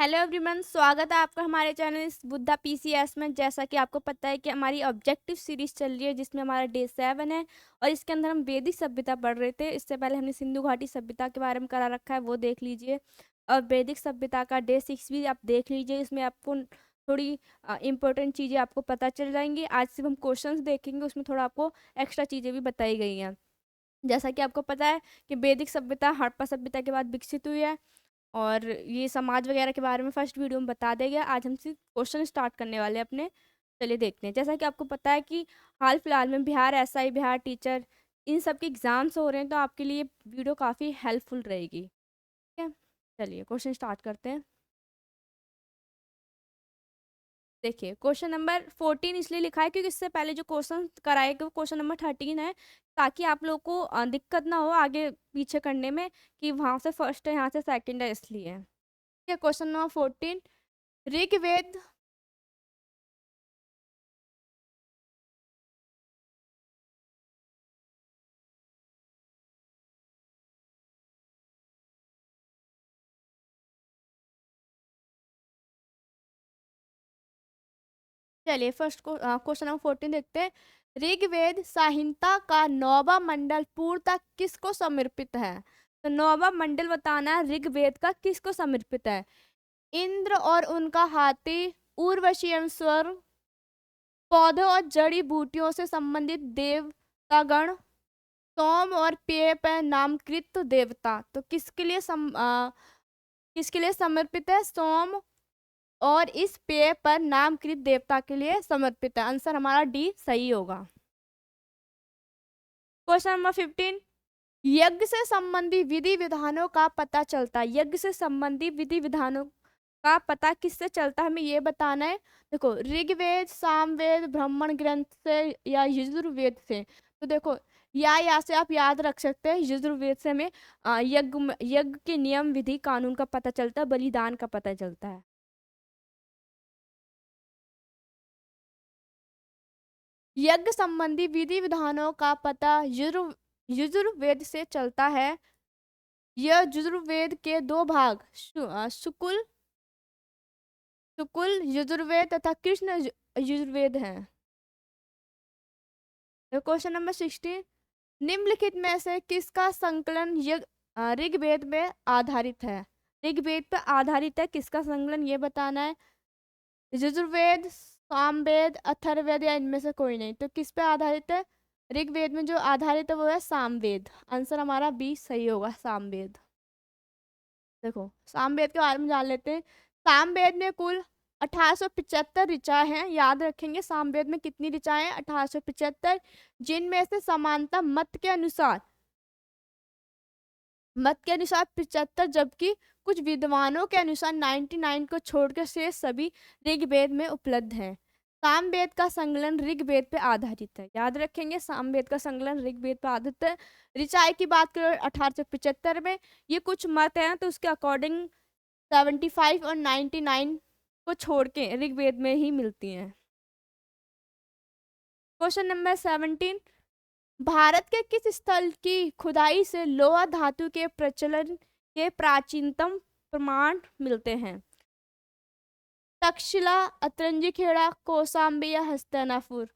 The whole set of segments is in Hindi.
हेलो एवरीवन, स्वागत है आपका हमारे चैनल इस बुद्धा पीसीएस में। जैसा कि आपको पता है कि हमारी ऑब्जेक्टिव सीरीज चल रही है जिसमें हमारा डे 7 है और इसके अंदर हम वैदिक सभ्यता पढ़ रहे थे। इससे पहले हमने सिंधु घाटी सभ्यता के बारे में करा रखा है, वो देख लीजिए। और वैदिक सभ्यता का डे 6 भी आप देख लीजिए। इसमें आपको थोड़ी इंपॉर्टेंट चीज़ें आपको पता चल जाएंगी। आज सिर्फ हम क्वेश्चंस देखेंगे, उसमें थोड़ा आपको एक्स्ट्रा चीज़ें भी बताई गई हैं। जैसा कि आपको पता है कि वैदिक सभ्यता हड़प्पा सभ्यता के बाद विकसित हुई है और ये समाज वगैरह के बारे में फर्स्ट वीडियो में बता देगा। आज हम सिर्फ क्वेश्चन स्टार्ट करने वाले हैं अपने। चलिए देखते हैं। जैसा कि आपको पता है कि हाल फिलहाल में बिहार एसआई, बिहार टीचर, इन सब के एग्जाम्स हो रहे हैं, तो आपके लिए वीडियो काफ़ी हेल्पफुल रहेगी। ठीक है, चलिए क्वेश्चन स्टार्ट करते हैं। देखिए, क्वेश्चन नंबर 14 इसलिए लिखा है क्योंकि इससे पहले जो क्वेश्चन कराए गए वो क्वेश्चन नंबर 13 है, ताकि आप लोग को दिक्कत ना हो आगे पीछे करने में कि वहां से फर्स्ट है यहाँ से सेकंड है, इसलिए। ठीक है, क्वेश्चन नंबर 14। ऋग्वेद। चलिए फर्स्ट को क्वेश्चन नंबर 14 देखते हैं। ऋग्वेद संहिता का 9वां मंडल पूर्णतः किसको समर्पित है? तो 9वां मंडल बताना है ऋग्वेद का किसको समर्पित है। इंद्र और उनका हाथी, उर्वशी एवं स्वर, पौधों और जड़ी बूटियों से संबंधित देवतागण, सोम और पेय पर नामकृत देवता। तो किसके लिए समर्पित है? सोम और इस पेय पर नामकृत देवता के लिए समर्पित है। आंसर हमारा डी सही होगा। Question number 15। यज्ञ से संबंधी विधि विधानों का पता चलता है। यज्ञ से संबंधी विधि विधानों का पता किससे चलता है, हमें ये बताना है। देखो, ऋग्वेद, सामवेद, ब्राह्मण ग्रंथ से या यजुर्वेद से। तो देखो, या यहाँ से आप याद रख सकते हैं, यजुर्वेद से हमें यज्ञ के नियम विधि कानून का पता चलता है, बलिदान का पता चलता है। यज्ञ संबंधी विधि विधानों का पता यजुर्वेद से चलता है। यह यजुर्वेद के दो भाग शुक्ल यजुर्वेद तथा कृष्ण यजुर्वेद हैं। Question number 16। निम्नलिखित में से किसका संकलन ऋग्वेद में आधारित है? ऋग्वेद पर आधारित है, किसका संकलन ये बताना है। यजुर्वेद, सामवेद, अथर्ववेद या इनमें से कोई नहीं। तो किस पे आधारित है? ऋग्वेद में जो आधारित है वो है सामवेद। आंसर हमारा बी सही होगा, सामवेद। देखो, सामवेद के बारे में जान लेते हैं। सामवेद में कुल 1875 ऋचाएं हैं। याद रखेंगे, सामवेद में कितनी ऋचाएं हैं? 1875, जिनमें से समानता मत के अनुसार 75, जबकि कुछ विद्वानों के अनुसार 99 को छोड़कर शेष सभी ऋग्वेद में उपलब्ध हैं। सामवेद का संकलन ऋग्वेद पे आधारित है। याद रखेंगे, सामवेद का संकलन ऋग्वेद पे आधारित है। ऋचाएं की बात करें 1875 में, ये कुछ मत हैं तो उसके अकॉर्डिंग 75 और 99 को छोड़ के ऋग्वेद में ही मिलती हैं। Question number 17। भारत के किस स्थल की खुदाई से लोहा धातु के प्रचलन के प्राचीनतम प्रमाण मिलते हैं? तक्षशिला, अतरंजी खेड़ा, कौशाम्बी या हस्तिनापुर।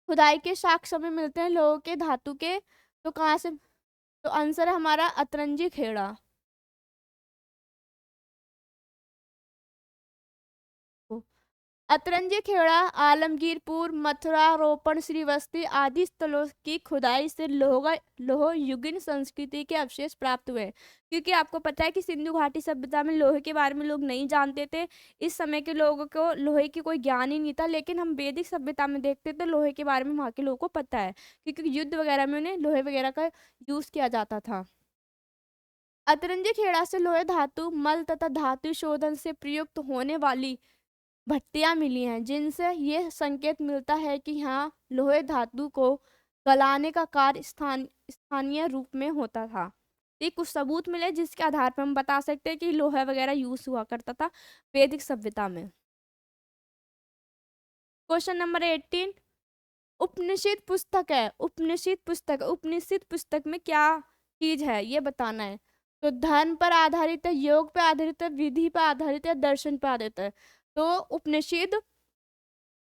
खुदाई के साक्ष्य में मिलते हैं लोहे के धातु के। तो कहाँ से? तो आंसर है हमारा अतरंजी खेड़ा। अतरंजी खेड़ा, आलमगीरपुर, मथुरा, रोपण, श्रीवस्ती आदि स्थलों की खुदाई से लोह युगीन संस्कृति के अवशेष प्राप्त हुए। क्योंकि आपको पता है कि सिंधु घाटी सभ्यता में लोहे के बारे में लोग नहीं जानते थे। इस समय के लोगों को लोहे की कोई ज्ञान ही नहीं था, लेकिन हम वैदिक सभ्यता में देखते थे लोहे के बारे में वहाँ के लोगों को पता है, क्योंकि युद्ध वगैरह में उन्हें लोहे वगैरह का यूज किया जाता था। अतरंजी खेड़ा से लोहे धातु मल तथा धातु शोधन से प्रयुक्त होने वाली भट्टियां मिली हैं, जिनसे ये संकेत मिलता है कि हाँ, लोहे धातु को गलाने का कार्य स्थानीय रूप में होता था। ये कुछ सबूत मिले जिसके आधार पर हम बता सकते हैं कि लोहा वगैरह यूज हुआ करता था वैदिक सभ्यता में। Question number 18। उपनिषद पुस्तक है। उपनिषद पुस्तक में क्या चीज है ये बताना है। तो धर्म पर आधारित है, योग पे आधारित है, विधि पर आधारित है, दर्शन पर आधारित है। तो उपनिषद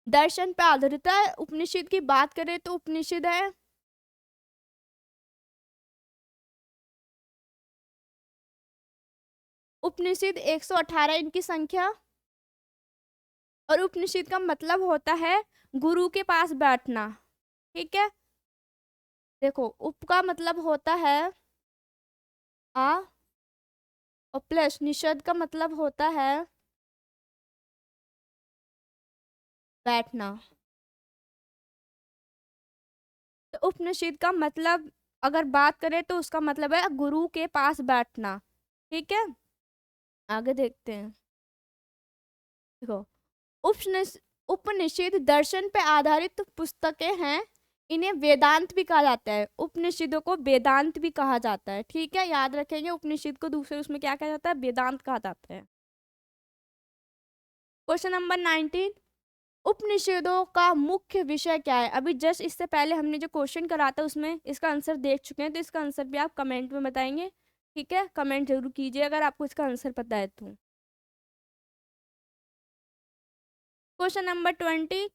दर्शन पे आधारित है। उपनिषद की बात करें तो उपनिषद है उपनिषद 118 इनकी संख्या। और उपनिषद का मतलब होता है गुरु के पास बैठना। ठीक है, देखो उप का मतलब होता है आ, और प्लस निषद का मतलब होता है बैठना। तो उपनिषद का मतलब अगर बात करें तो उसका मतलब है गुरु के पास बैठना। ठीक है, आगे देखते हैं। देखो उपनिषद दर्शन पे आधारित पुस्तकें हैं। इन्हें वेदांत भी कहा जाता है, उपनिषदों को वेदांत भी कहा जाता है। ठीक है, याद रखेंगे उपनिषद को दूसरे उसमें क्या कहा जाता है, वेदांत कहा जाता है। क्वेश्चन नंबर 19, उपनिषदों का मुख्य विषय क्या है। अभी जस्ट इससे पहले हमने जो क्वेश्चन करा था उसमें इसका आंसर देख चुके हैं, तो इसका आंसर भी आप कमेंट में बताएंगे। ठीक है, कमेंट जरूर कीजिए अगर आपको इसका आंसर पता है तो। क्वेश्चन नंबर 20,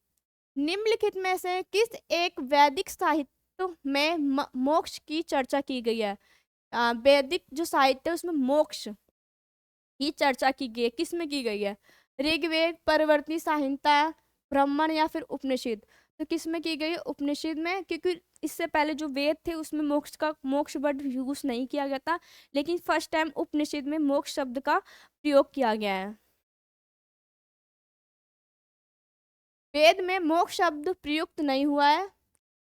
निम्नलिखित में से किस एक वैदिक साहित्य में मोक्ष की चर्चा की गई है। वैदिक जो साहित्य है उसमें मोक्ष की चर्चा की गई है, किस में की गई है। ऋग्वेद, परवर्ती संहिता, ब्राह्मण या फिर उपनिषद। तो किस में की गई है, उपनिषद में, क्योंकि इससे पहले जो वेद थे उसमें मोक्ष वर्ड यूज नहीं किया गया था, लेकिन फर्स्ट टाइम उपनिषद में मोक्ष शब्द का प्रयोग किया गया है। वेद में मोक्ष शब्द प्रयुक्त नहीं हुआ है।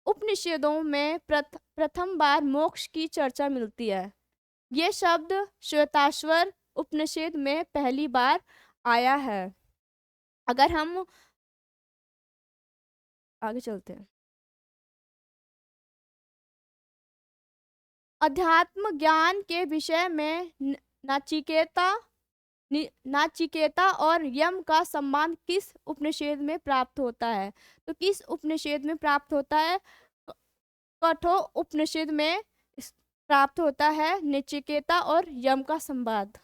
उपनिषदों में प्रथम बार मोक्ष की चर्चा मिलती है। ये शब्द श्वेताश्वर उपनिषद में पहली बार आया है। अगर हम आगे चलते हैं, अध्यात्म ज्ञान के विषय में नाचिकेता नाचिकेता और यम का सम्मान किस उपनिषद में प्राप्त होता है। तो किस उपनिषद में प्राप्त होता है, कठोर उपनिषद में प्राप्त होता है नचिकेता और यम का संवाद।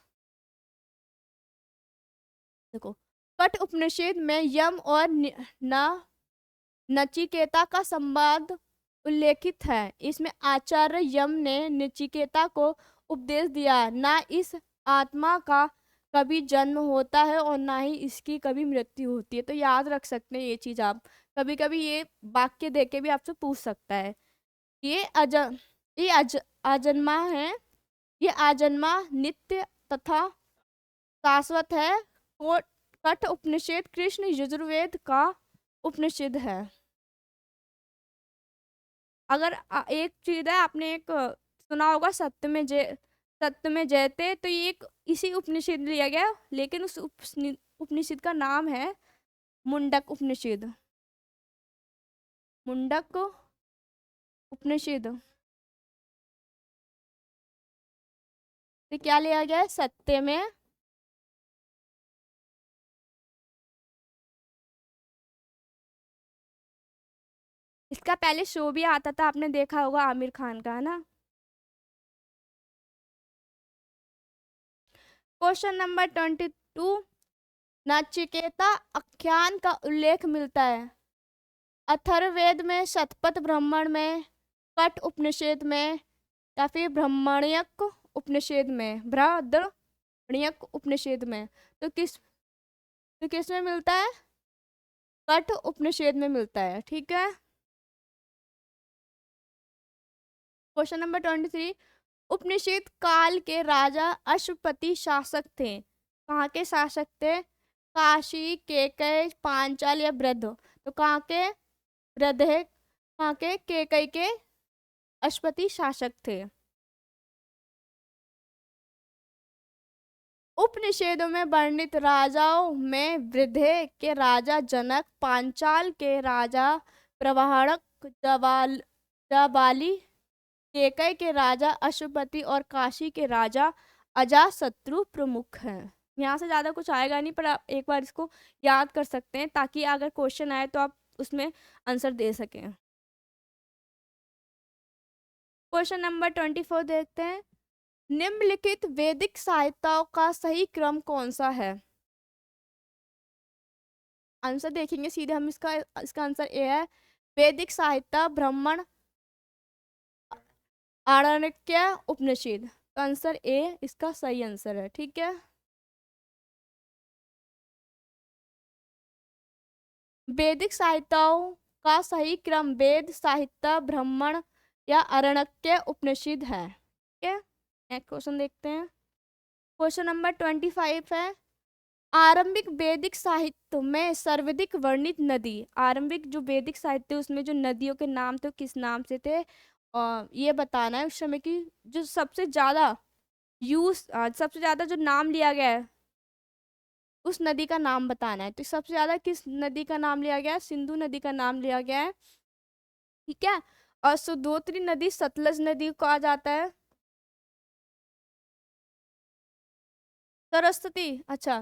देखो कठ उपनिषद में यम और नचिकेता का संवाद उल्लेखित है। इसमें आचार्य यम ने नचिकेता को उपदेश दिया, ना इस आत्मा का कभी जन्म होता है और ना ही इसकी कभी मृत्यु होती है। तो याद रख सकते हैं ये चीज आप, कभी कभी ये वाक्य देख के भी आपसे पूछ सकता है। ये अज ये आजन्मा है, ये आजन्मा नित्य तथा शाश्वत है। कठ उपनिषद कृष्ण यजुर्वेद का उपनिषद है। अगर एक चीज है, आपने एक सुना होगा सत्य में जयते, तो ये एक इसी उपनिषद लिया गया, लेकिन उस उपनिषद का नाम है मुंडक उपनिषद। मुंडक उपनिषद। तो क्या लिया गया है, सत्य में इसका पहले शो भी आता था, आपने देखा होगा, आमिर खान का, है ना। क्वेश्चन नंबर 22, नचिकेता आख्यान का उल्लेख मिलता है अथर्ववेद में, शतपथ ब्राह्मण में, कठ उपनिषद में या फिर ब्राह्मणिक उपनिषद में, बृहदारण्यक उपनिषद में। तो किस में मिलता है, कठ उपनिषद में मिलता है। ठीक है, क्वेश्चन नंबर 23, उपनिषद काल के राजा अश्वपति शासक थे। कहाँ के शासक थे, काशी, केकय, पांचाल या बृहद। तो कहाँ के, बृहद है, कहाँ के, केकय के अश्वपति शासक थे। उपनिषदों में वर्णित राजाओं में वृद्धे के राजा जनक, पांचाल के राजा प्रवाहणक, जाबाली, केकय के राजा अश्वपति और काशी के राजा अजातशत्रु प्रमुख हैं। यहाँ से ज़्यादा कुछ आएगा नहीं, पर आप एक बार इसको याद कर सकते हैं ताकि अगर क्वेश्चन आए तो आप उसमें आंसर दे सकें। क्वेश्चन नंबर 24 देखते हैं, निम्नलिखित वैदिक साहित्यों का सही क्रम कौन सा है? आंसर देखेंगे सीधे हम इसका इसका आंसर ए है। वैदिक साहित्य, ब्राह्मण, आरण्यक, उपनिषद। तो आंसर ए इसका सही आंसर है, ठीक है। वैदिक साहित्यों का सही क्रम वेद, साहित्य, ब्राह्मण या आरण्यक, उपनिषद है, ठीक है। नेक्स्ट क्वेश्चन देखते हैं। क्वेश्चन नंबर 25 है, आरंभिक वैदिक साहित्य में सर्वाधिक वर्णित नदी। आरंभिक जो वैदिक साहित्य उसमें जो नदियों के नाम थे किस नाम से थे, और ये बताना है उस समय की जो सबसे ज्यादा सबसे ज्यादा जो नाम लिया गया है उस नदी का नाम बताना है। तो सबसे ज्यादा किस नदी का नाम लिया गया है? सिंधु नदी का नाम लिया गया है, ठीक है। और सुदोत्री नदी सतलज नदी को कहा जाता है। सरस्वती, अच्छा।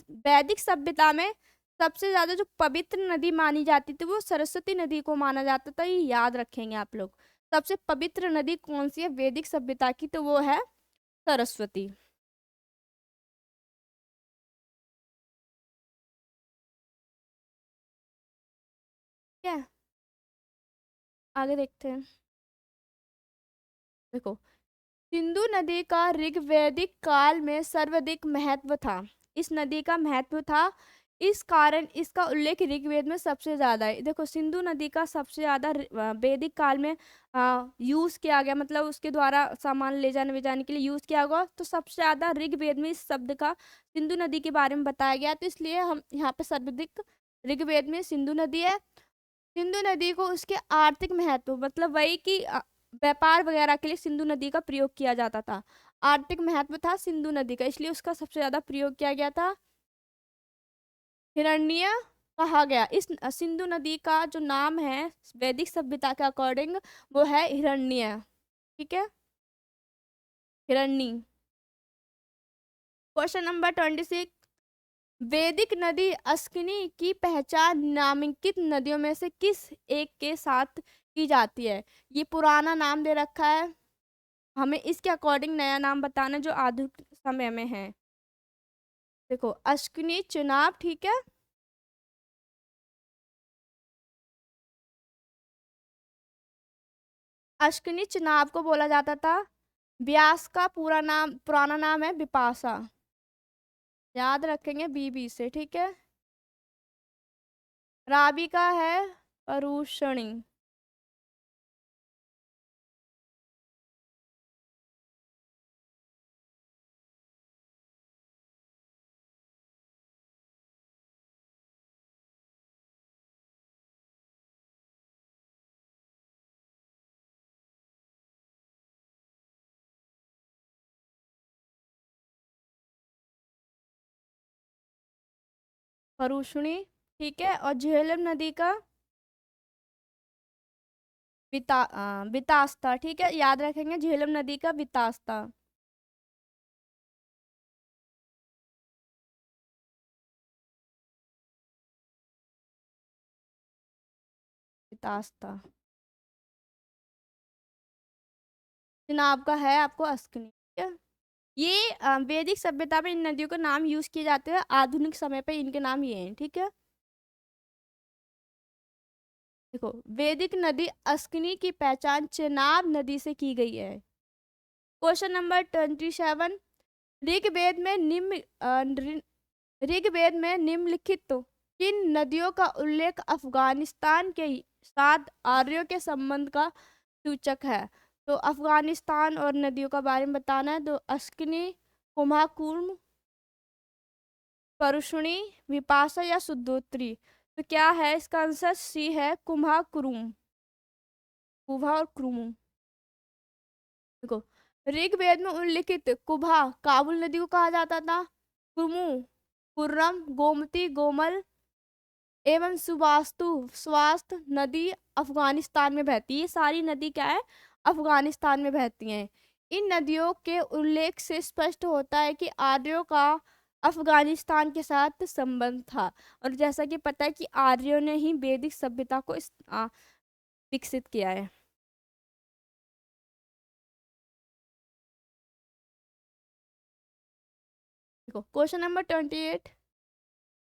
वैदिक सभ्यता में सबसे ज्यादा जो पवित्र नदी मानी जाती थी वो सरस्वती नदी को माना जाता था, ये याद रखेंगे आप लोग। सबसे पवित्र नदी कौन सी है वैदिक सभ्यता की? तो वो है सरस्वती। क्या है? आगे देखते हैं। देखो, सिंधु नदी का ऋग्वैदिक काल में सर्वाधिक महत्व था। इस नदी का महत्व था, इस कारण इसका उल्लेख ऋग्वेद में सबसे ज्यादा है। देखो, सिंधु नदी का सबसे ज्यादा वैदिक काल में यूज किया गया, मतलब उसके द्वारा सामान ले जाने ले जाने के लिए यूज किया गया। तो सबसे ज्यादा ऋग्वेद में इस शब्द का सिंधु नदी के बारे में बताया गया, तो इसलिए हम यहाँ पे सर्वाधिक ऋग्वेद में सिंधु नदी है। सिंधु नदी को उसके आर्थिक महत्व, मतलब वही कि व्यापार वगैरह के लिए सिंधु नदी का प्रयोग किया जाता था। आर्थिक महत्व था सिंधु नदी का, इसलिए उसका सबसे ज्यादा प्रयोग किया गया था। हिरण्य कहा गया। इस सिंधु नदी का जो नाम है वैदिक सभ्यता के अकॉर्डिंग वो है हिरण्य, ठीक है, हिरण्य। क्वेश्चन नंबर 26, वैदिक नदी अस्किनी की पहचान निम्नलिखित नदियों में से किस एक के साथ की जाती है? ये पुराना नाम दे रखा है, हमें इसके अकॉर्डिंग नया नाम बताना जो आधुनिक समय में है। देखो, अश्विनी चुनाव, ठीक है। अश्विनी चुनाव को बोला जाता था। व्यास का पूरा नाम, पुराना नाम है विपाशा, याद रखेंगे बीबी से, ठीक है। राबी का है परुषणी। परुषणी, ठीक है। और झेलम नदी का वितास्ता, ठीक है, याद रखेंगे झेलम नदी का वितास्ता। वितास्ता। चुनाव का है आपको अस्कनी, ठीक है। ये वैदिक सभ्यता में इन नदियों के नाम यूज किए जाते हैं, आधुनिक समय पे इनके नाम ये हैं, ठीक है। देखो, वैदिक नदी अस्कनी की पहचान चेनाब नदी से की गई है। क्वेश्चन नंबर 27, ऋग्वेद में ऋग्वेद में निम्नलिखित तो किन नदियों का उल्लेख अफगानिस्तान के साथ आर्यों के संबंध का सूचक है? तो अफगानिस्तान और नदियों का बारे में बताना है। तो अस्कनी, कुम्हाकुर्म, परुष्णी, विपाशा या सुद्धोत्री। तो क्या है इसका आंसर? सी है कुम्हाकुरुम, कुभा और क्रुम। देखो, ऋग्वेद में उल्लिखित कुभा काबुल नदी को कहा जाता था। कुरमु कुर्रम, गोमती, गोमल एवं सुवास्तु स्वास्थ्य नदी अफगानिस्तान में बहती है। ये सारी नदी क्या है? अफगानिस्तान में बहती हैं। इन नदियों के उल्लेख से स्पष्ट होता है कि आर्यों का अफगानिस्तान के साथ संबंध था। और जैसा कि पता है कि आर्यों ने ही वैदिक सभ्यता को विकसित किया है। देखो क्वेश्चन नंबर 28,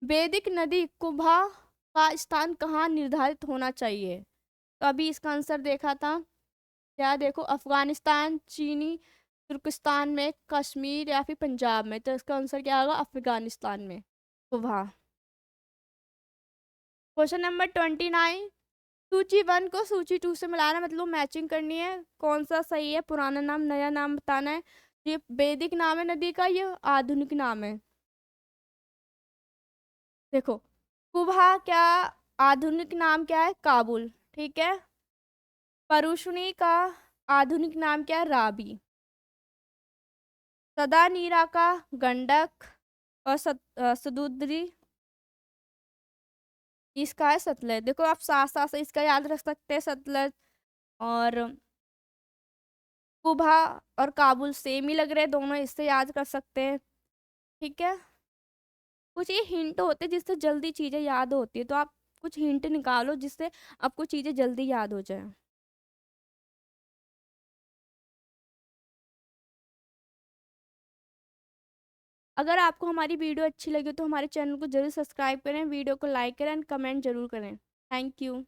वैदिक नदी कुबा का स्थान कहाँ निर्धारित होना चाहिए? तो अभी इसका आंसर देखा था, क्या देखो, अफगानिस्तान, चीनी तुर्किस्तान में, कश्मीर या फिर पंजाब में। तो इसका आंसर क्या होगा? अफगानिस्तान में, कुबा। क्वेश्चन नंबर 29, सूची 1 को सूची 2 से मिलाना मतलब मैचिंग करनी है। कौन सा सही है? पुराना नाम नया नाम बताना है। ये वैदिक नाम है नदी का, ये आधुनिक नाम है। देखो, कुबा क्या आधुनिक नाम क्या है? काबुल, ठीक है। परुशनी का आधुनिक नाम क्या है? राबी। सदा नीरा का गंडक और सदुद्री, इसका है सतलज। देखो आप साथ साथ से इसका याद रख सकते हैं, सतलज और कुबा और काबुल सेम ही लग रहे हैं दोनों, इससे याद कर सकते हैं, ठीक है। कुछ ये हिंट होते हैं जिससे जल्दी चीजें याद होती है, तो आप कुछ हिंट निकालो जिससे आपको चीजें जल्दी याद हो जाए। अगर आपको हमारी वीडियो अच्छी लगी तो हमारे चैनल को जरूर सब्सक्राइब करें, वीडियो को लाइक करें एंड कमेंट जरूर करें। Thank you.